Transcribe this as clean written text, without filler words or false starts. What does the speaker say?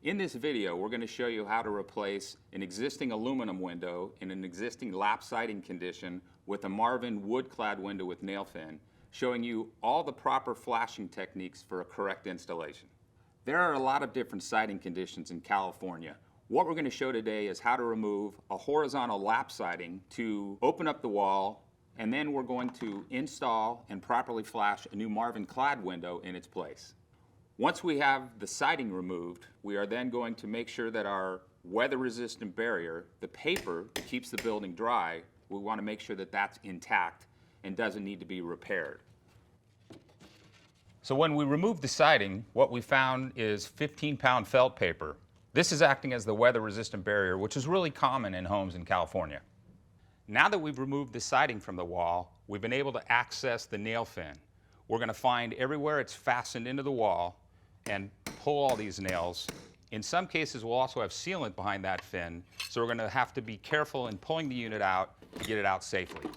In this video, we're going to show you how to replace an existing aluminum window in an existing lap siding condition with a Marvin wood-clad window with nail fin, showing you all the proper flashing techniques for a correct installation. There are a lot of different siding conditions in California. What we're going to show today is how to remove a horizontal lap siding to open up the wall, and then we're going to install and properly flash a new Marvin clad window in its place. Once we have the siding removed, we are then going to make sure that our weather-resistant barrier, the paper that keeps the building dry, we want to make sure that that's intact and doesn't need to be repaired. So when we removed the siding, what we found is 15-pound felt paper. This is acting as the weather-resistant barrier, which is really common in homes in California. Now that we've removed the siding from the wall, we've been able to access the nail fin. We're going to find everywhere it's fastened into the wall and pull all these nails. In some cases, we'll also have sealant behind that fin, so we're going to have to be careful in pulling the unit out to get it out safely.